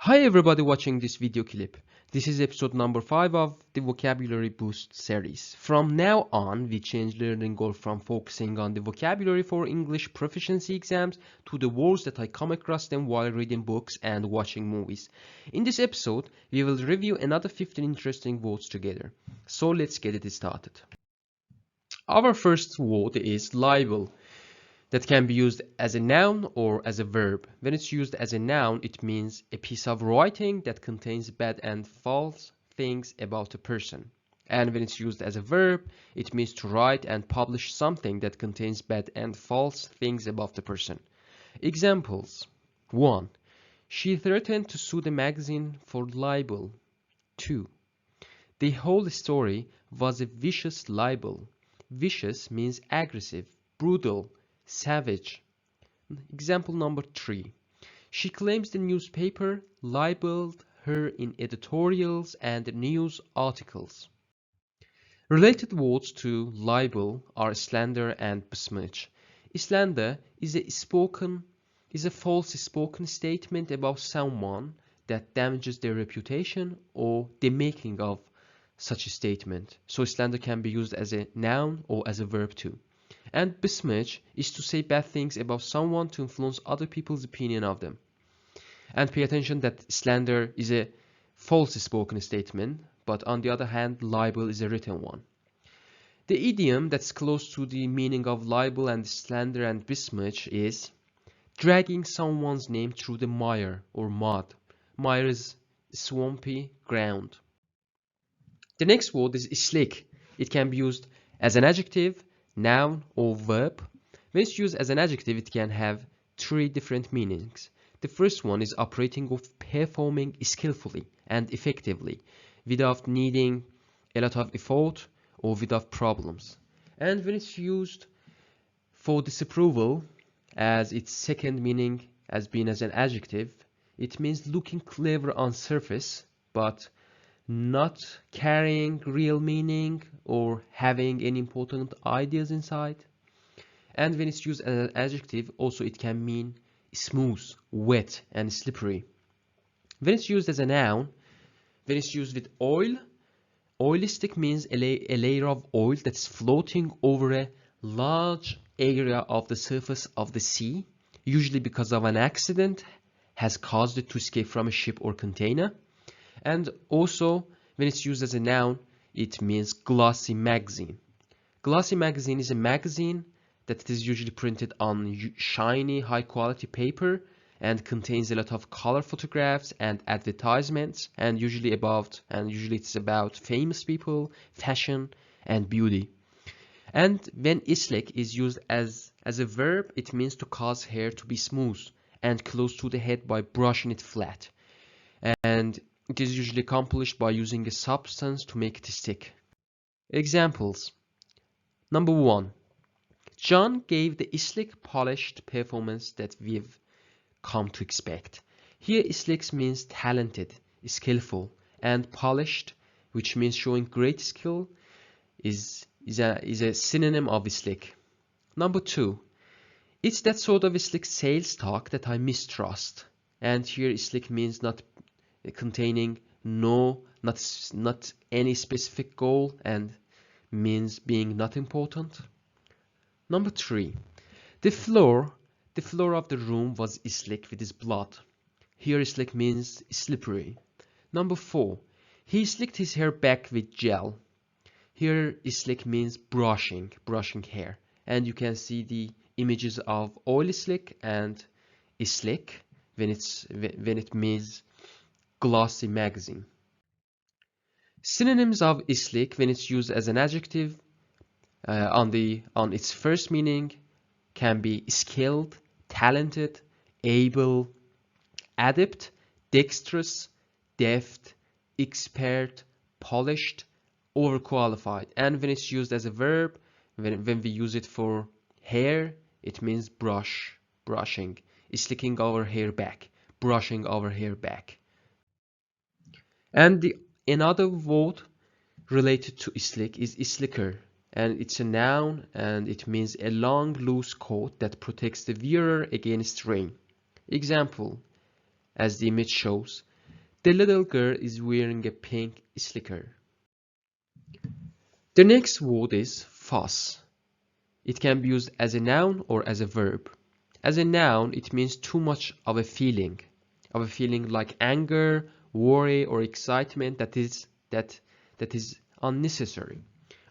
Hi everybody watching this video clip. This is episode number 5 of the Vocabulary Boost series. From now on, we change learning goal from focusing on the vocabulary for English proficiency exams to the words that I come across them while reading books and watching movies. In this episode, we will review another 15 interesting words together. So let's get it started. Our first word is libel. That can be used as a noun or as a verb. When it's used as a noun, it means a piece of writing that contains bad and false things about a person. And when it's used as a verb, it means to write and publish something that contains bad and false things about the person. Examples: 1. She threatened to sue the magazine for libel. 2. The whole story was a vicious libel. Vicious means aggressive, brutal, savage. Example number 3. She claims the newspaper libeled her in editorials and news articles. Related words to libel are slander and besmirch. Slander is a false spoken statement about someone that damages their reputation or the making of such a statement. So slander can be used as a noun or as a verb too. And besmirch is to say bad things about someone to influence other people's opinion of them. And pay attention that slander is a false spoken statement, but on the other hand, libel is a written one. The idiom that's close to the meaning of libel and slander and besmirch is dragging someone's name through the mire or mud. Mire is swampy ground. The next word is slick. It can be used as an adjective, noun or verb. When it's used as an adjective, it can have 3 different meanings. The first one is operating or performing skillfully and effectively without needing a lot of effort or without problems. And when it's used for disapproval, as its second meaning as being as an adjective, it means looking clever on surface but not carrying real meaning or having any important ideas inside. And when it's used as an adjective, also it can mean smooth, wet, and slippery. When it's used as a noun, when it's used with oil, oily slick means a layer of oil that's floating over a large area of the surface of the sea, usually because of an accident has caused it to escape from a ship or container. And also, when it's used as a noun, it means glossy magazine. Glossy magazine is a magazine that is usually printed on shiny, high-quality paper and contains a lot of color photographs and advertisements, and usually it's about famous people, fashion, and beauty. And when slick is used as a verb, it means to cause hair to be smooth and close to the head by brushing it flat. And it is usually accomplished by using a substance to make it stick. Examples. Number 1. John gave the slick, polished performance that we've come to expect. Here, slick means talented, skillful, and polished, which means showing great skill, is a synonym of slick. Number 2. It's that sort of slick sales talk that I mistrust. And here, slick means not containing not any specific goal and means being not important. Number 3. The floor of the room was slick with his blood. Here slick means slippery. Number 4. He slicked his hair back with gel. Here slick means brushing hair. And you can see the images of oil slick and slick when it means glossy magazine. Synonyms of slick when it's used as an adjective on its first meaning can be skilled, talented, able, adept, dexterous, deft, expert, polished, overqualified. And when it's used as a verb, when we use it for hair, it means brushing, slicking our hair back, brushing our hair back. And another word related to slick is slicker, and it's a noun and it means a long loose coat that protects the wearer against rain. Example, as the image shows, The little girl is wearing a pink slicker. The next word is fuss. It can be used as a noun or as a verb. As a noun, it means too much of a feeling like anger, worry, or excitement that is unnecessary.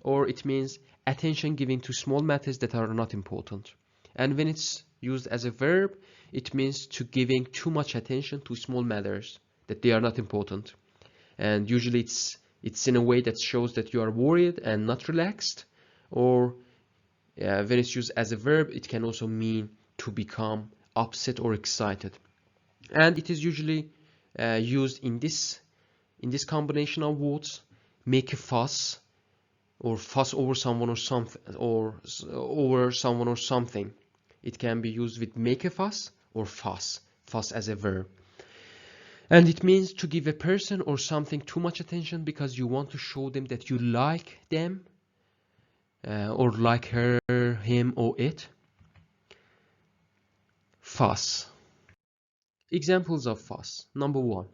Or it means attention given to small matters that are not important. And when it's used as a verb, it means to giving too much attention to small matters that they are not important. And usually it's in a way that shows that you are worried and not relaxed. Or when it's used as a verb, it can also mean to become upset or excited. And it is usually used in this combination of words: make a fuss, or fuss over someone or something, or over someone or something. It can be used with make a fuss or fuss as a verb. And it means to give a person or something too much attention because you want to show them that you like them, or like her, him, or it. Fuss. Examples of fuss. Number 1.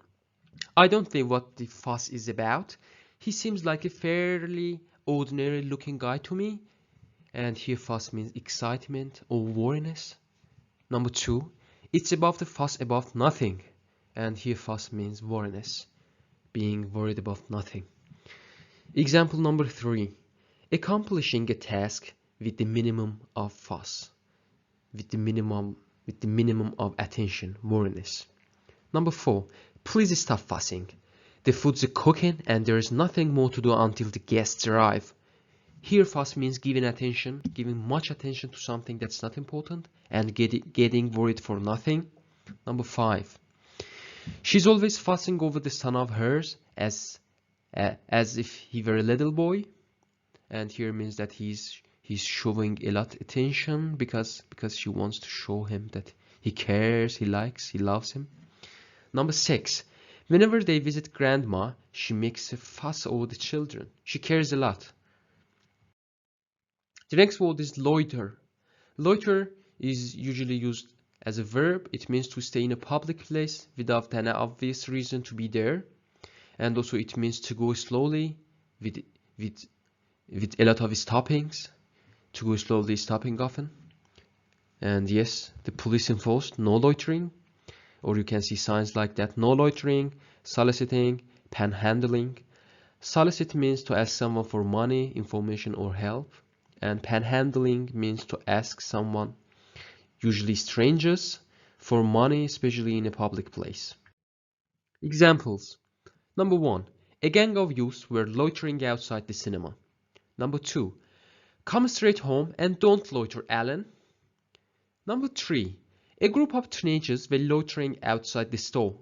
I don't know what the fuss is about. He seems like a fairly ordinary looking guy to me. And here fuss means excitement or worriness. Number 2. It's about the fuss about nothing. And here fuss means worriness, being worried about nothing. Example number 3. Accomplishing a task with the minimum of fuss, with the minimum of attention, worriness. Number 4. Please stop fussing. The food's cooking and there is nothing more to do until the guests arrive. Here fuss means giving much attention to something that's not important and getting worried for nothing. Number 5. She's always fussing over the son of hers as if he were a little boy. And here means that he's showing a lot of attention because she wants to show him that he cares, he likes, he loves him. Number 6. Whenever they visit grandma, she makes a fuss over the children. She cares a lot. The next word is loiter. Loiter is usually used as a verb. It means to stay in a public place without an obvious reason to be there. And also it means to go slowly with a lot of stoppings. To go slowly, stopping often. And yes, the police enforced no loitering. Or you can see signs like that: no loitering, soliciting, panhandling. Solicit means to ask someone for money, information, or help. And panhandling means to ask someone, usually strangers, for money, especially in a public place. Examples. Number 1. A gang of youths were loitering outside the cinema. Number 2. Come straight home and don't loiter, Alan. Number 3. A group of teenagers were loitering outside the store.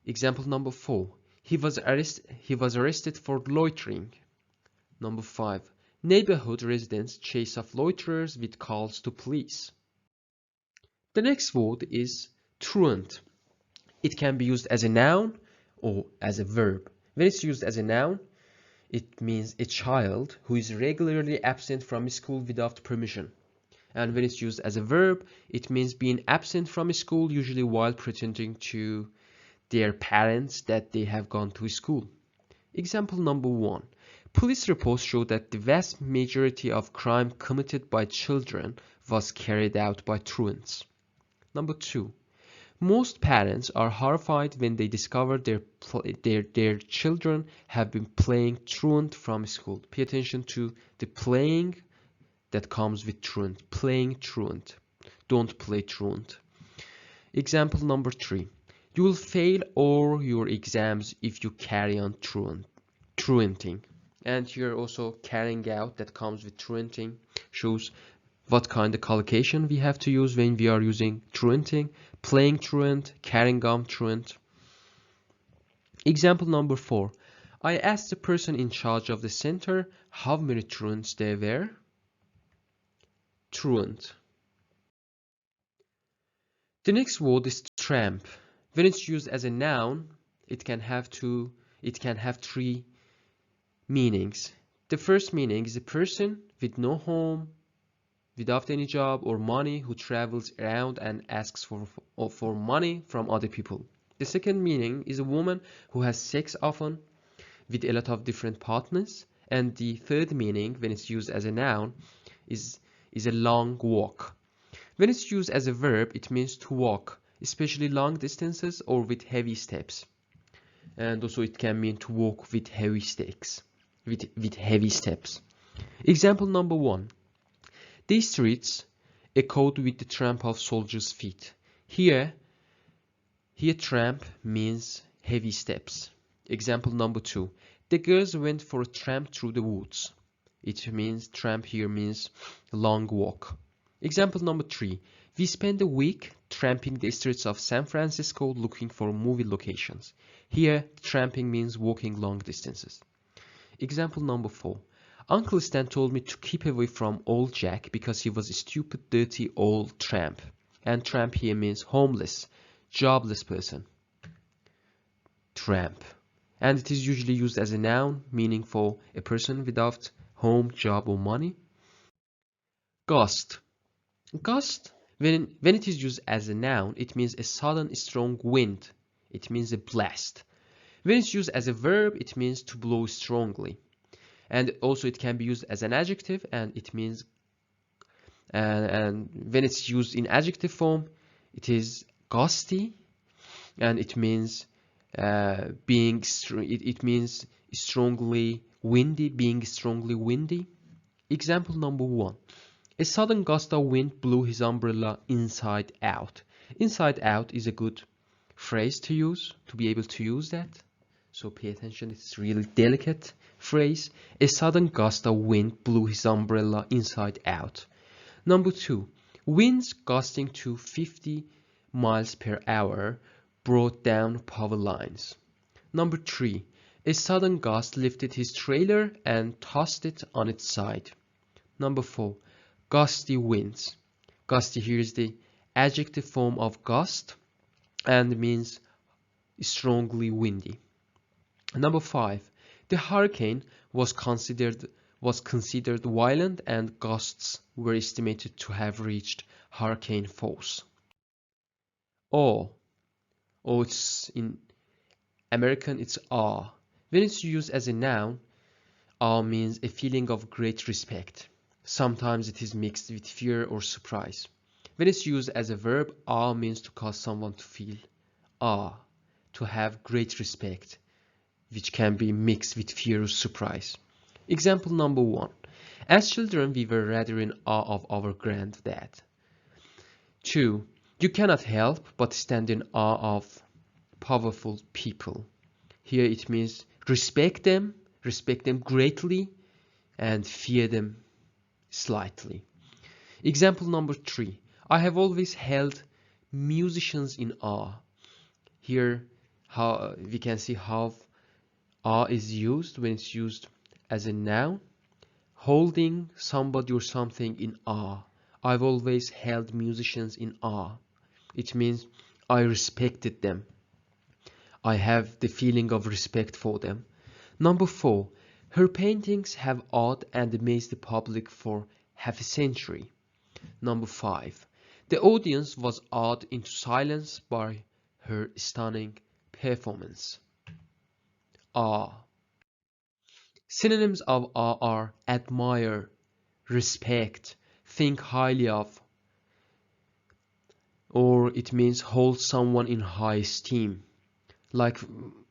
Example number 4. He was arrested for loitering. Number 5. Neighborhood residents chase off loiterers with calls to police. The next word is truant. It can be used as a noun or as a verb. When it's used as a noun, it means a child who is regularly absent from school without permission. And when it's used as a verb, it means being absent from school, usually while pretending to their parents that they have gone to school. Example number 1. Police reports show that the vast majority of crime committed by children was carried out by truants. Number 2. Most parents are horrified when they discover their children have been playing truant from school. Pay attention to the playing that comes with truant. Playing truant. Don't play truant. Example number 3. You will fail all your exams if you carry on truanting. And here also carrying out that comes with truanting shows what kind of collocation we have to use when we are using truanting. Playing truant, carrying on truant. Example number 4. I asked the person in charge of the center how many truants there were. Truant. The next word is tramp. When it's used as a noun, it can have 3 meanings. The first meaning is a person with no home, without any job or money, who travels around and asks for money from other people. The second meaning is a woman who has sex often with a lot of different partners. And the third meaning, when it's used as a noun, is a long walk. When it's used as a verb, it means to walk, especially long distances or with heavy steps. And also it can mean to walk with heavy steps. With heavy steps. Example number 1. The streets echoed with the tramp of soldiers' feet. Here tramp means heavy steps. Example number 2. The girls went for a tramp through the woods. It means tramp here means long walk. Example number 3. We spent a week tramping the streets of San Francisco looking for movie locations. Here, tramping means walking long distances. Example number 4. Uncle Stan told me to keep away from old Jack because he was a stupid, dirty old tramp. And tramp here means homeless, jobless person. Tramp. And it is usually used as a noun, meaning for a person without home, job, or money. Gust. Gust, when it is used as a noun, it means a sudden strong wind. It means a blast. When it's used as a verb, it means to blow strongly. And also it can be used as an adjective, and it means, and when it's used in adjective form, it is gusty, and it means it means strongly windy, being strongly windy. Example number 1. A sudden gust of wind blew his umbrella inside out. Inside out is a good phrase to use, to be able to use that. So pay attention, it's a really delicate phrase. A sudden gust of wind blew his umbrella inside out. Number 2. Winds gusting to 50 miles per hour brought down power lines. Number 3. A sudden gust lifted his trailer and tossed it on its side. Number 4. Gusty winds. Gusty here is the adjective form of gust and means strongly windy. Number 5. The hurricane was considered violent, and gusts were estimated to have reached hurricane force. Awe. Or it's in American, it's awe. When it's used as a noun, awe means a feeling of great respect. Sometimes it is mixed with fear or surprise. When it's used as a verb, awe means to cause someone to feel awe, to have great respect, which can be mixed with fear or surprise. Example number 1. As children, we were rather in awe of our granddad. 2. You cannot help but stand in awe of powerful people. Here it means respect them greatly, and fear them slightly. Example number 3. I have always held musicians in awe. Here how we can see how awe is used when it's used as a noun. Holding somebody or something in awe. I've always held musicians in awe. It means I respected them. I have the feeling of respect for them. Number 4. Her paintings have awed and amazed the public for half a century. Number 5. The audience was awed into silence by her stunning performance. Awe. Synonyms of awe are admire, respect, think highly of, or it means hold someone in high esteem. Like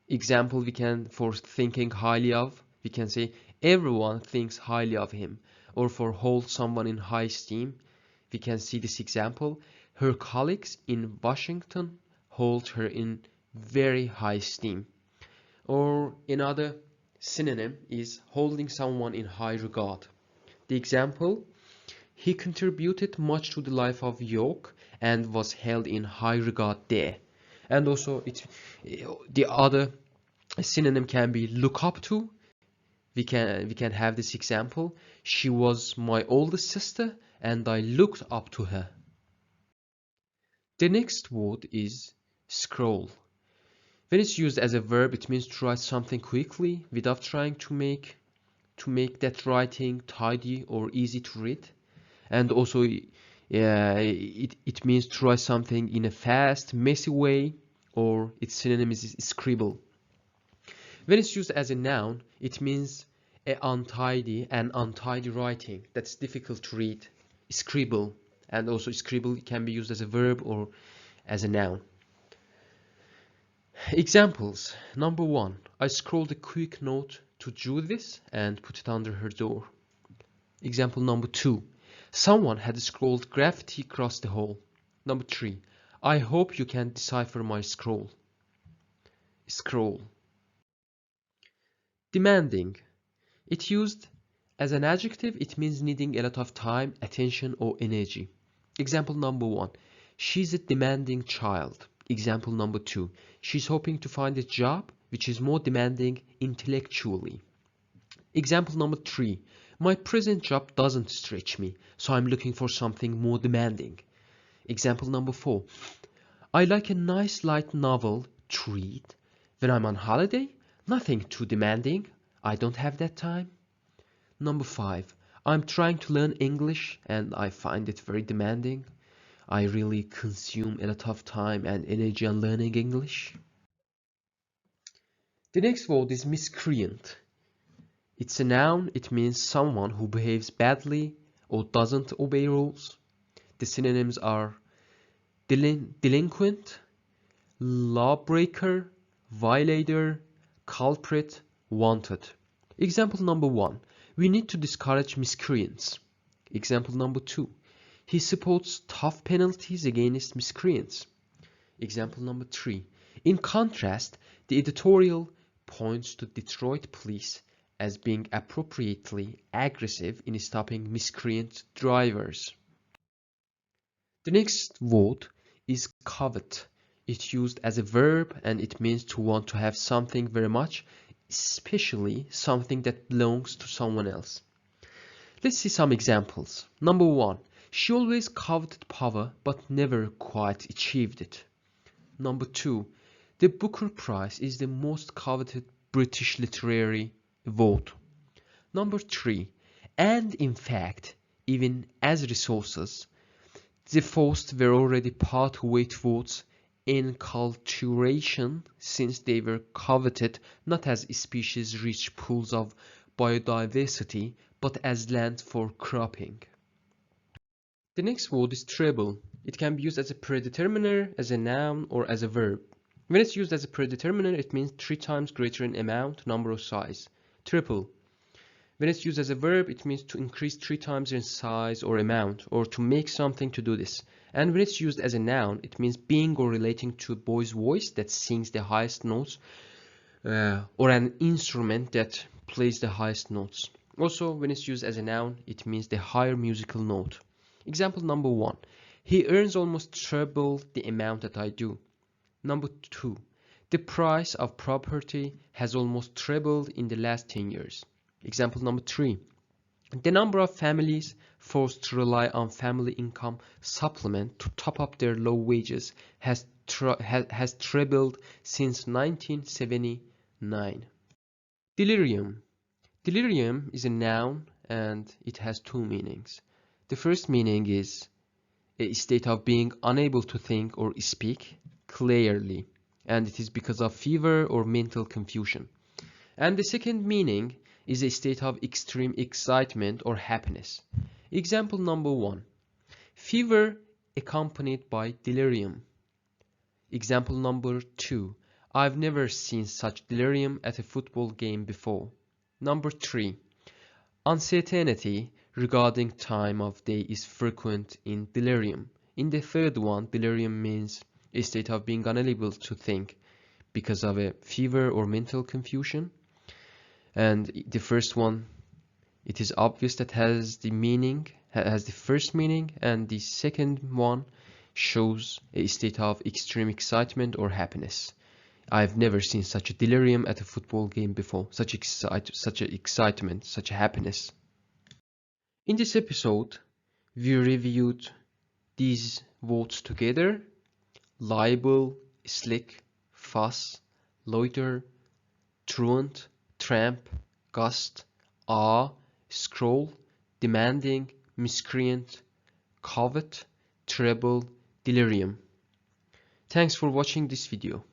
example, for thinking highly of, we can say everyone thinks highly of him. Or for hold someone in high esteem, we can see this example. Her colleagues in Washington hold her in very high esteem. Or another synonym is holding someone in high regard. The example, he contributed much to the life of York and was held in high regard there. And also the other synonym can be look up to. We can have this example. She was my oldest sister and I looked up to her. The next word is scroll. When it's used as a verb, it means to write something quickly without trying to make that writing tidy or easy to read. And also it means to write something in a fast, messy way, or its synonym is scribble. When it's used as a noun, it means an untidy writing that's difficult to read. Scribble, and also scribble can be used as a verb or as a noun. Examples. Number 1. I scrawled a quick note to Judith and put it under her door. Example number 2. Someone had scrawled graffiti across the hall. Number 3. I hope you can decipher my scroll. Scroll. Demanding. It's used as an adjective. It means needing a lot of time, attention, or energy. Example number 1. She's a demanding child. Example number 2. She's hoping to find a job which is more demanding intellectually. Example number 3. My present job doesn't stretch me, so I'm looking for something more demanding. Example number 4. I like a nice light novel to read. When I'm on holiday, nothing too demanding. I don't have that time. Number 5. I'm trying to learn English and I find it very demanding. I really consume a lot of time and energy on learning English. The next word is miscreant. It's a noun. It means someone who behaves badly or doesn't obey rules. The synonyms are delinquent, lawbreaker, violator, culprit, wanted. Example number 1. We need to discourage miscreants. Example number 2. He supports tough penalties against miscreants. Example number 3. In contrast, the editorial points to Detroit police as being appropriately aggressive in stopping miscreant drivers. The next word is covet. It's used as a verb and it means to want to have something very much, especially something that belongs to someone else. Let's see some examples. Number 1. She always coveted power but never quite achieved it. Number 2. The Booker Prize is the most coveted British literary award. Number 3. And in fact, even as resources, the first were already part-weight votes in culturation since they were coveted not as species-rich pools of biodiversity but as land for cropping. The next word is treble. It can be used as a predetermier, as a noun, or as a verb. When it's used as a predetermier, it means 3 times greater in amount, number, or size. Triple. When it's used as a verb, it means to increase 3 times in size or amount, or to make something to do this. And when it's used as a noun, it means being or relating to a boy's voice that sings the highest notes, or an instrument that plays the highest notes. Also, when it's used as a noun, it means the higher musical note. Example number 1. He earns almost treble the amount that I do. Number 2. The price of property has almost trebled in the last 10 years. Example number 3. The number of families forced to rely on family income supplement to top up their low wages has trebled since 1979. Delirium. Delirium is a noun and it has 2 meanings. The first meaning is a state of being unable to think or speak clearly, and it is because of fever or mental confusion. And the second meaning is a state of extreme excitement or happiness. Example number 1. Fever accompanied by delirium. Example number 2. I've never seen such delirium at a football game before. Number 3. Uncertainty regarding time of day is frequent in delirium. In the third one, delirium means a state of being unable to think because of a fever or mental confusion. And the first one, it is obvious that has the first meaning, and the second one shows a state of extreme excitement or happiness. I've never seen such a delirium at a football game before, such excitement, such a happiness. In this episode, we reviewed these words together: libel, slick, fuss, loiter, truant, tramp, gust, scroll, demanding, miscreant, covet, treble, delirium. Thanks for watching this video.